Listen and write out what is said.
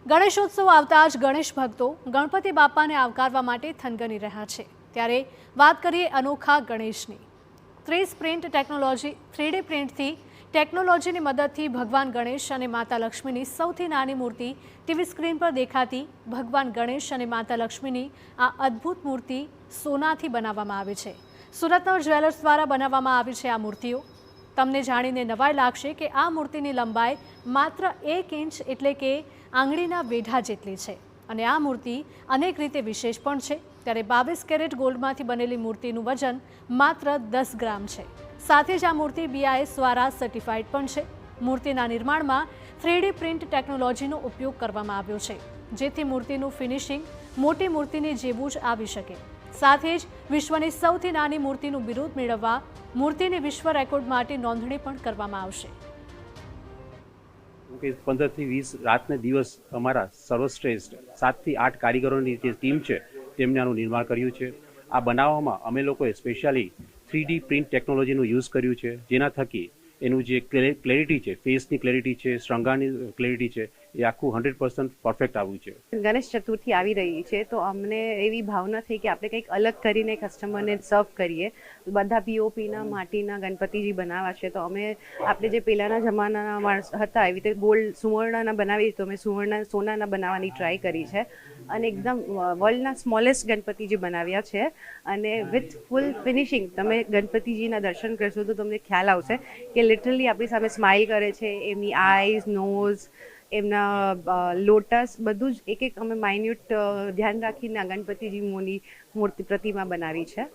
ગણેશોત્સવ આવતા જ ગણેશ ભક્તો ગણપતિ બાપાને આવકારવા માટે થનગની રહ્યા છે। ત્યારે વાત કરીએ અનોખા ગણેશની। 30 પ્રિન્ટ ટેકનોલોજી 3D પ્રિન્ટથી ટેકનોલોજીની મદદથી ભગવાન ગણેશ અને માતા લક્ષ્મીની સૌથી નાની મૂર્તિ ટીવી સ્ક્રીન પર દેખાતી ભગવાન ગણેશ અને માતા લક્ષ્મીની આ અદ્ભુત મૂર્તિ સોનાથી બનાવવામાં આવી છે। સુરતના જ્વેલર્સ દ્વારા બનાવવામાં આવી છે આ મૂર્તિઓ। તમને જાણીને નવાઈ લાગશે કે આ મૂર્તિની લંબાઈ માત્ર 1 ઇંચ એટલે કે આંગળીના વેઢા જેટલી છે અને આ મૂર્તિ અનેક રીતે વિશેષ પણ છે। ત્યારે 22 કેરેટ ગોલ્ડમાંથી બનેલી મૂર્તિનું વજન માત્ર 10 ગ્રામ છે। સાથે જ આ મૂર્તિ BIS દ્વારા સર્ટિફાઈડ પણ છે। મૂર્તિના નિર્માણમાં 3D પ્રિન્ટ ટેકનોલોજીનો ઉપયોગ કરવામાં આવ્યો છે, જેથી મૂર્તિનું ફિનિશિંગ મોટી મૂર્તિની જેવું જ આવી શકે। સાથે જ વિશ્વની સૌથી નાની મૂર્તિનું બિરુદ મેળવવા મૂર્તિની વિશ્વ રેકોર્ડ માટે નોંધણી પણ કરવામાં આવશે। 15 થી 20 રાતને દિવસ અમારા સર્વશ્રેષ્ઠ 7 થી 8 કારીગરોની જે ટીમ છે તેમને આનું નિર્માણ કર્યું છે। આ બનાવવામાં અમે લોકોએ સ્પેશિયલી 3D પ્રિન્ટ ટેકનોલોજીનું યુઝ કર્યું છે, જેના થકી એનું જે ક્લેરિટી છે, ફેસની ક્લેરિટી છે, શૃંગારની ક્લેરિટી છે, એ આખું 100% પરફેક્ટ આવ્યું છે। ગણેશ ચતુર્થી આવી રહી છે તો અમને એવી ભાવના થઈ કે આપણે કંઈક અલગ કરીને કસ્ટમરને સર્વ કરીએ। બધા POPના માટીના ગણપતિજી બનાવવા છે તો આપણે જે પહેલાંના જમાનાના માણસ હતા એવી રીતે ગોલ્ડ સુવર્ણના બનાવી તો અમે સોનાના બનાવવાની ટ્રાય કરી છે અને એકદમ વર્લ્ડના સ્મોલેસ્ટ ગણપતિજી બનાવ્યા છે અને વિથ ફૂલ ફિનિશિંગ। તમે ગણપતિજીના દર્શન કરશો તો તમને ખ્યાલ આવશે કે લિટરલી આપણી સામે સ્માઇલ કરે છે, એમની આઈઝ, નોઝ, એમના લોટસ બધું જ એક અમે માઇન્યુટ ધ્યાન રાખીને આ ગણપતિજી મોની મૂર્તિ પ્રતિમા બનાવી છે।